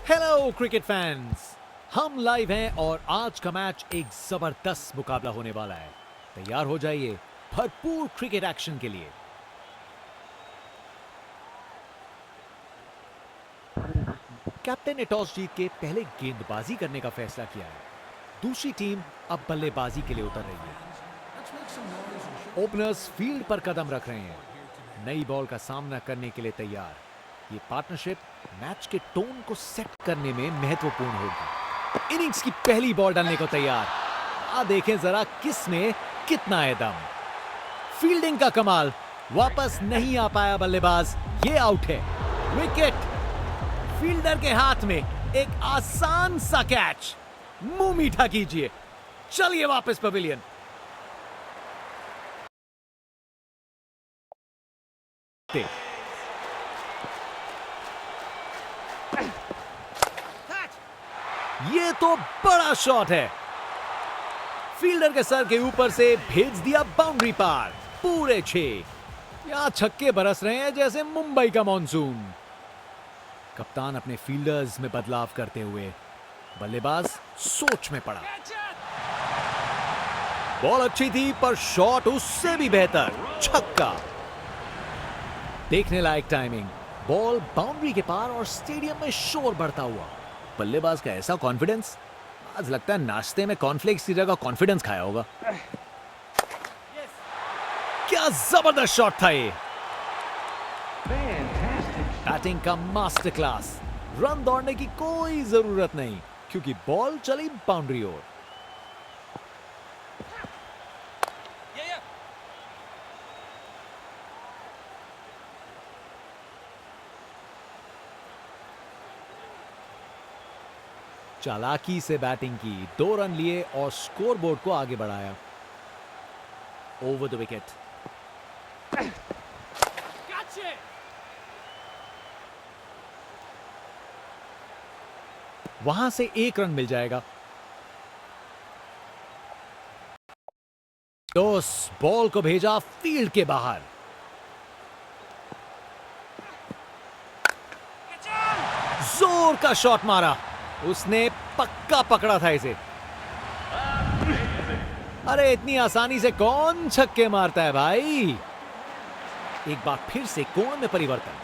Hello cricket fans, हम live हैं और आज का मैच एक जबरदस्त मुकाबला होने वाला है। तैयार हो जाइए भरपूर क्रिकेट एक्शन के लिए। कैप्टन ने टॉस जीत के पहले गेंदबाजी करने का फैसला किया है। दूसरी टीम अब बल्लेबाजी के लिए उतर रही है। ओपनर्स फील्ड पर कदम रख रहे हैं, नई बॉल का सामना करने के लिए तैयार। ये पार्टनरशिप मैच के टोन को सेट करने में महत्वपूर्ण होगी। इनिंग्स की पहली बॉल डालने को तैयार। देखें जरा किस में कितना है दम। फील्डिंग का कमाल, वापस नहीं आ पाया बल्लेबाज, ये आउट है। विकेट। फील्डर के हाथ में एक आसान सा कैच। मुंह मीठा कीजिए, चलिए वापस पवेलियन। ये तो बड़ा शॉट है, फील्डर के सर के ऊपर से भेज दिया बाउंड्री पार। पूरे 6। यहां छक्के बरस रहे हैं जैसे मुंबई का मॉनसून। कप्तान अपने फील्डर्स में बदलाव करते हुए बल्लेबाज सोच में पड़ा। बॉल अच्छी थी पर शॉट उससे भी बेहतर, छक्का। देखने लायक टाइमिंग, बॉल बाउंड्री के पार और स्टेडियम में शोर बढ़ता हुआ। बल्लेबाज का ऐसा कॉन्फिडेंस, आज लगता है नाश्ते में कॉर्नफ्लेक्स की जगह कॉन्फिडेंस खाया होगा। क्या जबरदस्त शॉट था ये। बैटिंग का मास्टर क्लास। रन दौड़ने की कोई जरूरत नहीं क्योंकि बॉल चली बाउंड्री ओर। चालाकी से बैटिंग की, 2 रन लिए और स्कोरबोर्ड को आगे बढ़ाया। Over the wicket. वहां से 1 रन मिल जाएगा। टॉस बॉल को भेजा फील्ड के बाहर। जोर का शॉट मारा, उसने पक्का पकड़ा था इसे। अरे इतनी आसानी से कौन छक्के मारता है भाई। एक बार फिर से कोण में परिवर्तन।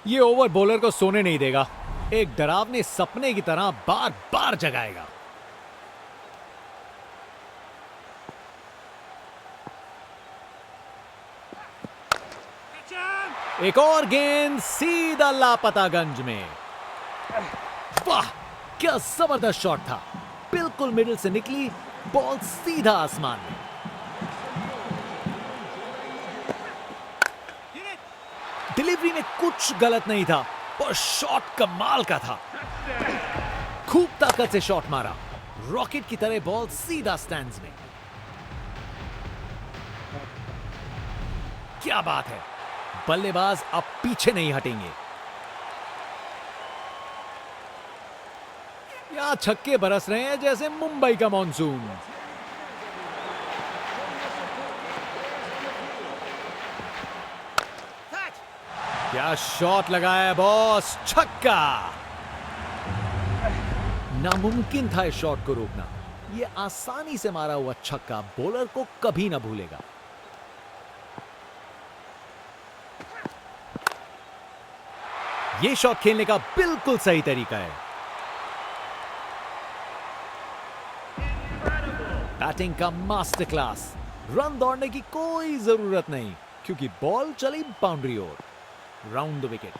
ये ओवर बॉलर को सोने नहीं देगा, एक डरावने सपने की तरह बार बार जगाएगा। एक और गेंद सीधा लापतागंज में। वाह क्या जबरदस्त शॉट था, बिल्कुल मिडिल से निकली बॉल सीधा आसमान में। डिलीवरी में कुछ गलत नहीं था पर शॉट कमाल का था। खूब ताकत से शॉट मारा, रॉकेट की तरह बॉल सीधा स्टैंड्स में। क्या बात है, बल्लेबाज अब पीछे नहीं हटेंगे। यहां छक्के बरस रहे हैं जैसे मुंबई का मॉनसून। क्या शॉट लगाया बॉस, छक्का। नामुमकिन था इस शॉट को रोकना। यह आसानी से मारा हुआ छक्का बॉलर को कभी ना भूलेगा। यह शॉट खेलने का बिल्कुल सही तरीका है। बैटिंग का मास्टर क्लास। रन दौड़ने की कोई जरूरत नहीं क्योंकि बॉल चली बाउंड्री ओर। Round the wicket.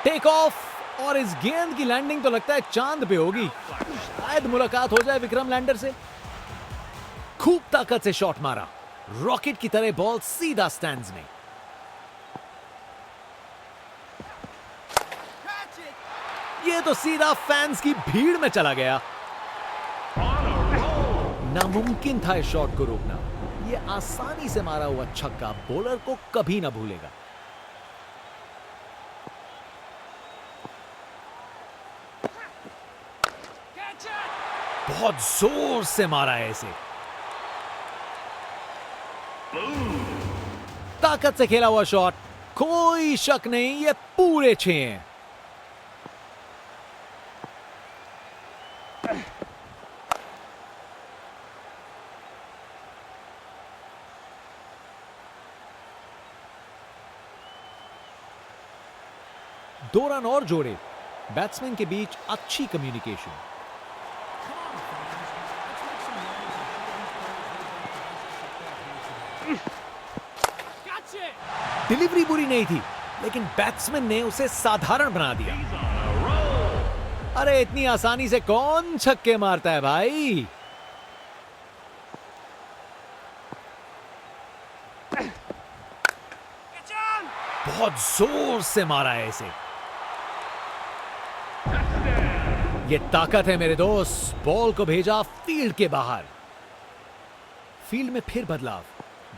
Take off और इस गेंद की लैंडिंग तो लगता है चांद पे होगी। शायद मुलाकात हो जाए विक्रम लैंडर से। खूब ताकत से शॉट मारा, रॉकेट की तरह बॉल सीधा स्टैंड्स में। ये तो सीधा फैंस की भीड़ में चला गया। नामुमकिन था इस शॉट को रोकना। यह आसानी से मारा हुआ छक्का बॉलर को कभी ना भूलेगा। बहुत जोर से मारा है इसे। ताकत से खेला हुआ शॉट, कोई शक नहीं ये पूरे 6 हैं। दो रन और जोड़े। बैट्समैन के बीच अच्छी कम्युनिकेशन। डिलीवरी बुरी नहीं थी, लेकिन बैट्समैन ने उसे साधारण बना दिया। अरे इतनी आसानी से कौन छक्के मारता है भाई। बहुत जोर से मारा है इसे। ये ताकत है मेरे दोस्त। बॉल को भेजा फील्ड के बाहर। फील्ड में फिर बदलाव,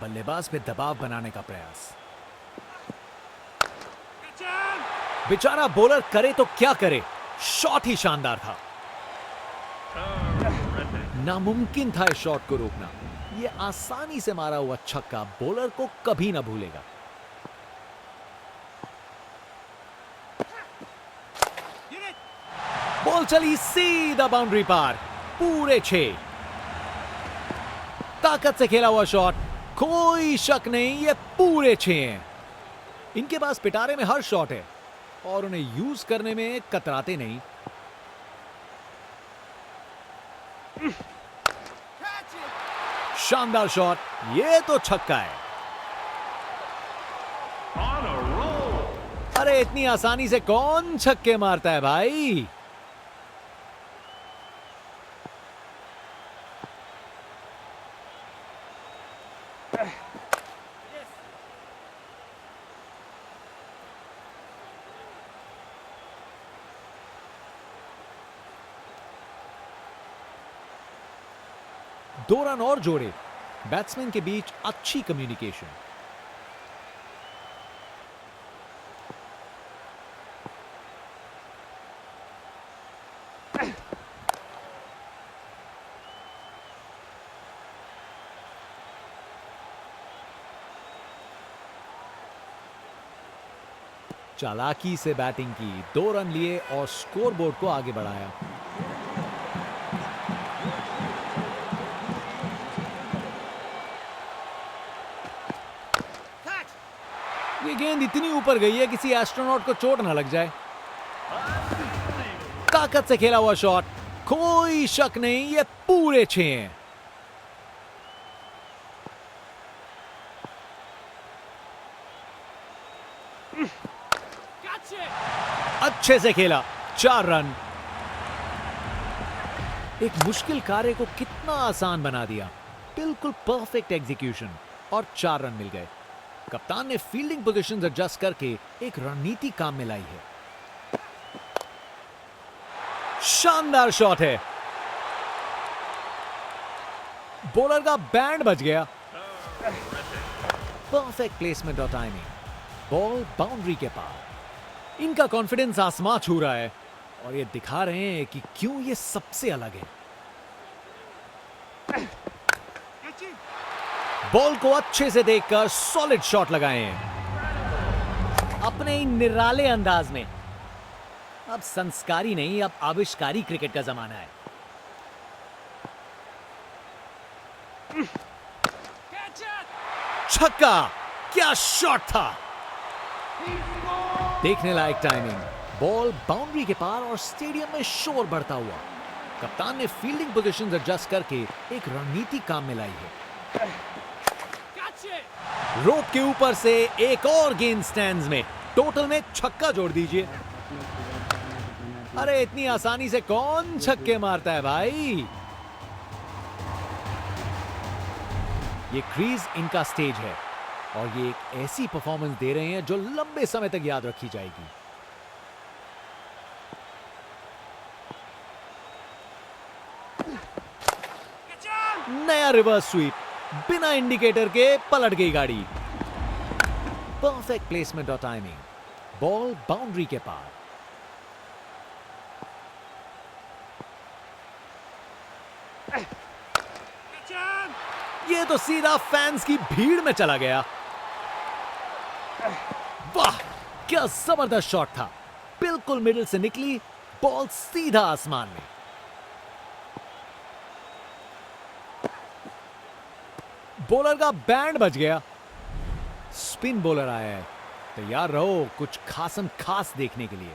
बल्लेबाज पे दबाव बनाने का प्रयास। बेचारा बॉलर करे तो क्या करे, शॉट ही शानदार था। नामुमकिन था इस शॉट को रोकना। ये आसानी से मारा हुआ छक्का बॉलर को कभी ना भूलेगा। बॉल चली सीधा बाउंड्री पार, पूरे 6। ताकत से खेला हुआ शॉट, कोई शक नहीं ये पूरे 6 हैं। इनके पास पिटारे में हर शॉट है और उन्हें यूज करने में कतराते नहीं। शानदार शॉट, ये तो छक्का है। अरे इतनी आसानी से कौन छक्के मारता है भाई। दो रन और जोड़े। बैट्समैन के बीच अच्छी कम्युनिकेशन। चालाकी से बैटिंग की, 2 रन लिए और स्कोरबोर्ड को आगे बढ़ाया। ये गेंद इतनी ऊपर गई है किसी एस्ट्रोनॉट को चोट ना लग जाए। ताकत से खेला हुआ शॉट, कोई शक नहीं ये पूरे 6 हैं। अच्छे से खेला, 4 रन। एक मुश्किल कार्य को कितना आसान बना दिया। बिल्कुल परफेक्ट एग्जीक्यूशन और 4 रन मिल गए। कप्तान ने फील्डिंग पोजीशंस एडजस्ट करके एक रणनीति काम में लाई है। शानदार शॉट है। बॉलर का बैंड बज गया। परफेक्ट प्लेसमेंट और टाइमिंग। बॉल बाउंड्री के पार। इनका कॉन्फिडेंस आसमां छू रहा है और ये दिखा रहे हैं कि क्यों ये सबसे अलग है। बॉल को अच्छे से देखकर सॉलिड शॉट लगाए हैं अपने ही निराले अंदाज में। अब संस्कारी नहीं, अब आविष्कारी क्रिकेट का जमाना है। छक्का, क्या शॉट था। देखने लायक टाइमिंग। बॉल बाउंड्री के पार और स्टेडियम में शोर बढ़ता हुआ। कप्तान ने फील्डिंग पोजीशंस एडजस्ट करके एक रणनीति काम में लाई है। रोप के ऊपर से एक और गेंद स्टैंड्स में। टोटल में छक्का जोड़ दीजिए। अरे इतनी आसानी से कौन छक्के मारता है भाई। ये क्रीज इनका स्टेज है और ये एक ऐसी परफॉर्मेंस दे रहे हैं जो लंबे समय तक याद रखी जाएगी। नया रिवर्स स्वीप, बिना इंडिकेटर के पलट गई गाड़ी। परफेक्ट प्लेसमेंट और टाइमिंग। बॉल बाउंड्री के पार। ये तो सीधा फैंस की भीड़ में चला गया। वाह, क्या जबरदस्त शॉट था। बिल्कुल मिडिल से निकली बॉल सीधा आसमान में। बॉलर का बैंड बज गया। स्पिन बॉलर आया है। तैयार रहो कुछ खासम खास देखने के लिए।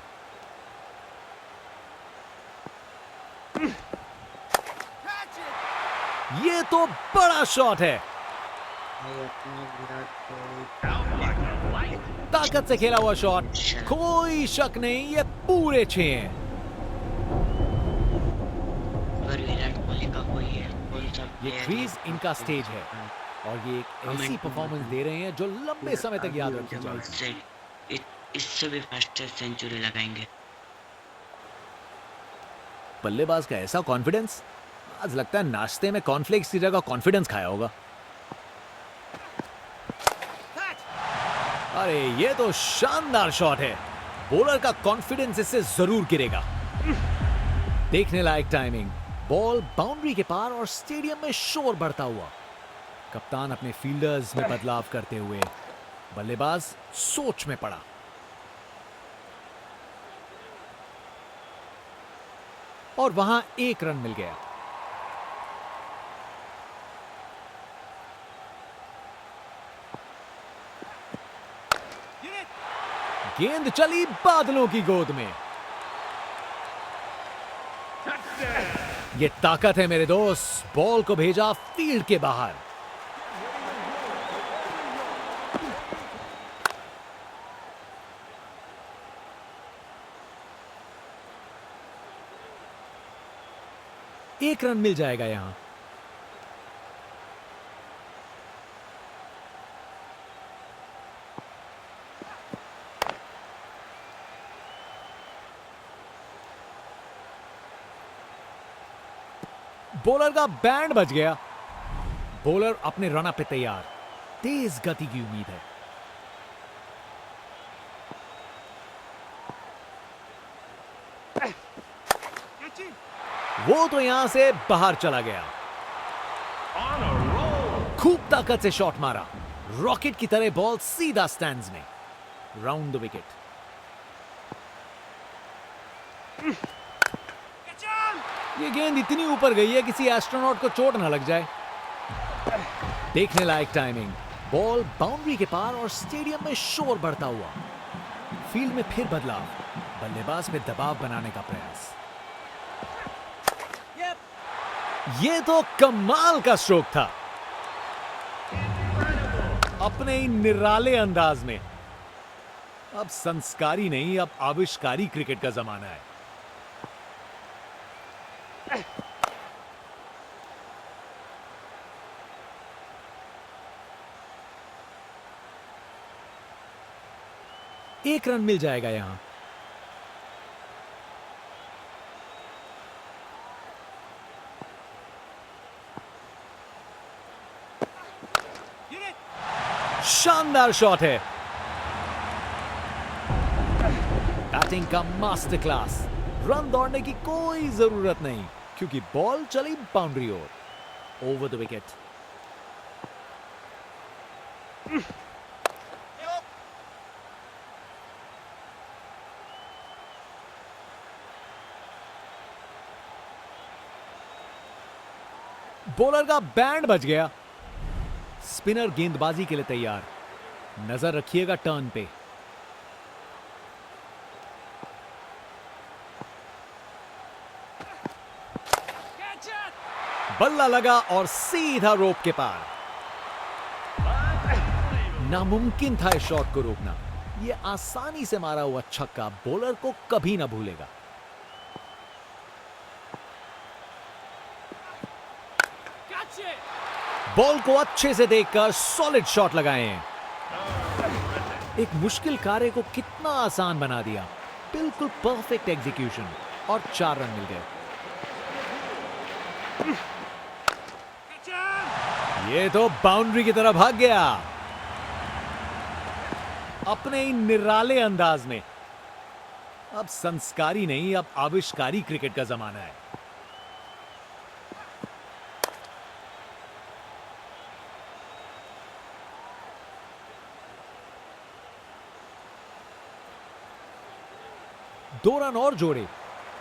ये तो बड़ा शॉट है। ताकत से खेला हुआ शॉट, कोई शक नहीं ये पूरे 6 हैं। विराट कोहली का कोई है, कौन सा ये क्रीज इनका स्टेज है और ये एक ऐसी परफॉर्मेंस दे रहे हैं जो लंबे समय तक याद रखी जाएगी। इससे भी फास्टेस्ट सेंचुरी लगाएंगे। बल्लेबाज का ऐसा कॉन्फिडेंस, आज लगता है नाश्ते में कॉर्नफ्लेक्स की जगह कॉन्फिडेंस खाया होगा। अरे ये तो शानदार शॉट है। बॉलर का कॉन्फिडेंस इससे जरूर गिरेगा। देखने लायक टाइमिंग, बॉल बाउंड्री के पार और स्टेडियम में शोर बढ़ता हुआ। कप्तान अपने फील्डर्स में बदलाव करते हुए, बल्लेबाज सोच में पड़ा। और वहां 1 रन मिल गया। गेंद चली बादलों की गोद में। ये ताकत है मेरे दोस्त। बॉल को भेजा फील्ड के बाहर। एक रन मिल जाएगा यहां। बॉलर का बैंड बज गया। बॉलर अपने रन अप पे तैयार। तेज गति की उम्मीद है। वो तो यहां से बाहर चला गया। खूब ताकत से शॉट मारा। रॉकेट की तरह बॉल सीधा स्टैंड्स में। Round the wicket. ये गेंद इतनी ऊपर गई है किसी एस्ट्रोनॉट को चोट ना लग जाए। देखने लायक टाइमिंग, बॉल बाउंड्री के पार और स्टेडियम में शोर बढ़ता हुआ। फील्ड में फिर बदलाव, बल्लेबाज पे दबाव बनाने का प्रयास। ये तो कमाल का स्ट्रोक था। अपने ही निराले अंदाज में। अब संस्कारी नहीं, अब आविष्कारी क्रिकेट का जमाना है। एक रन मिल जाएगा यहां। शानदार शॉट है। बैटिंग का मास्टर क्लास। रन दौड़ने की कोई जरूरत नहीं क्योंकि बॉल चली बाउंड्री ओर। Over the wicket. बॉलर का बैंड बज गया। स्पिनर गेंदबाजी के लिए तैयार। नजर रखिएगा टर्न पे। बल्ला लगा और सीधा रोप के पार। नामुमकिन था इस शॉट को रोकना। यह आसानी से मारा हुआ छक्का बॉलर को कभी ना भूलेगा। बॉल को अच्छे से देखकर सॉलिड शॉट लगाए हैं। एक मुश्किल कार्य को कितना आसान बना दिया। बिल्कुल परफेक्ट एग्जीक्यूशन और 4 रन मिल गए। ये तो बाउंड्री की तरफ भाग गया। अपने ही निराले अंदाज में। अब संस्कारी नहीं, अब आविष्कारी क्रिकेट का जमाना है। 2 रन और जोड़े।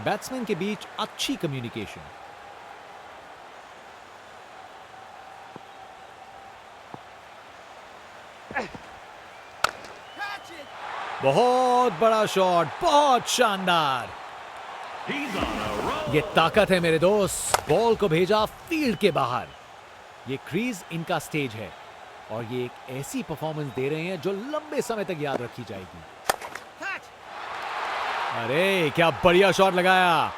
बैट्समैन के बीच अच्छी कम्युनिकेशन। बहुत बड़ा शॉट, बहुत शानदार। ये ताकत है मेरे दोस्त। बॉल को भेजा फील्ड के बाहर। ये क्रीज इनका स्टेज है और ये एक ऐसी परफॉर्मेंस दे रहे हैं जो लंबे समय तक याद रखी जाएगी। अरे क्या बढ़िया शॉट लगाया।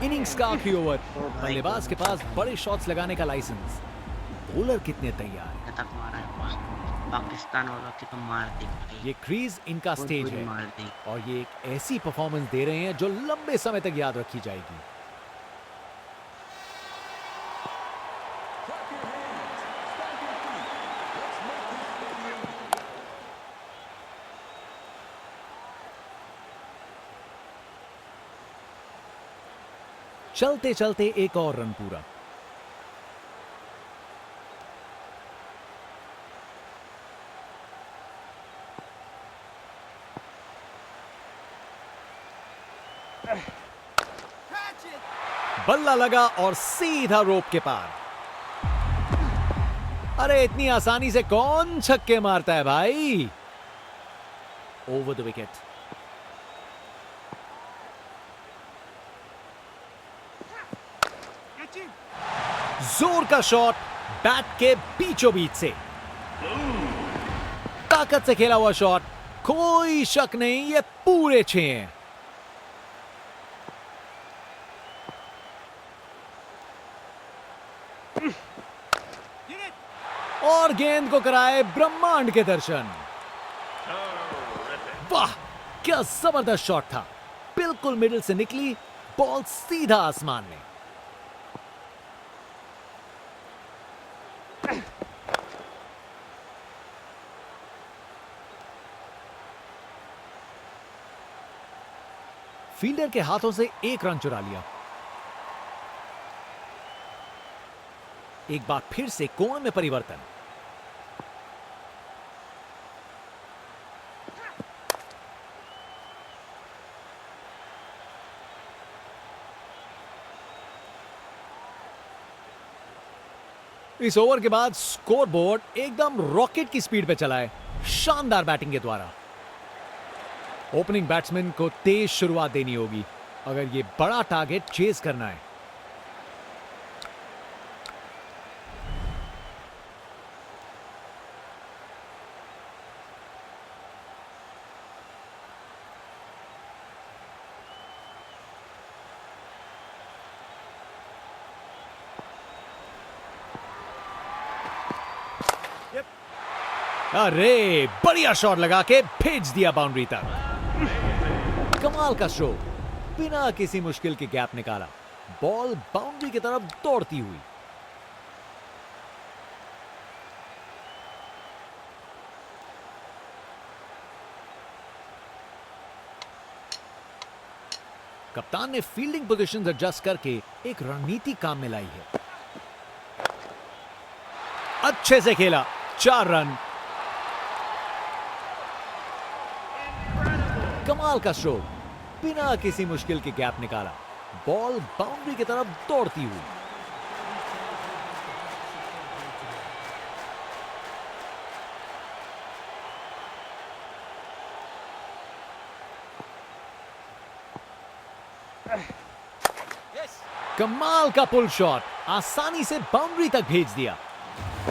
इनिंग्स का आखिरी ओवर। बल्लेबाज के पास बड़े शॉट्स लगाने का लाइसेंस। बॉलर कितने तैयार हैं। शतक मारा है वाह। पाकिस्तान वालों की तो मार दी भाई। ये क्रीज इनका बहुत स्टेज बुरी है मार दी। और ये एक ऐसी परफॉर्मेंस दे रहे हैं जो लंबे समय तक याद रखी जाएगी। चलते चलते एक और रन पूरा। बल्ला लगा और सीधा रोप के पार। अरे इतनी आसानी से कौन छक्के मारता है भाई। Over the wicket. जोर का शॉट बैट के बीचों बीच से। ताकत से खेला हुआ शॉट। कोई शक नहीं ये पूरे 6 हैं। और गेंद को कराए ब्रह्मांड के दर्शन। वाह क्या जबरदस्त शॉट था। बिल्कुल मिडिल से निकली बॉल सीधा आसमान में। फील्डर के हाथों से एक रन चुरा लिया। एक बार फिर से कोण में परिवर्तन। इस ओवर के बाद स्कोरबोर्ड एकदम रॉकेट की स्पीड पे चला है शानदार बैटिंग के द्वारा। ओपनिंग बैट्समैन को तेज शुरुआत देनी होगी अगर ये बड़ा टारगेट चेज करना है। अरे बढ़िया शॉट लगा के भेज दिया बाउंड्री तक। कमाल का स्ट्रोक। बिना किसी मुश्किल के गैप निकाला। बॉल बाउंड्री की तरफ दौड़ती हुई। कप्तान ने फील्डिंग पोजीशंस एडजस्ट करके एक रणनीति काम में लाई है। अच्छे से खेला। 4 रन। कमाल का स्ट्रोक। बिना किसी मुश्किल के गैप निकाला। बॉल बाउंड्री की तरफ दौड़ती हुई। कमाल का पुल शॉट। आसानी से बाउंड्री तक भेज दिया।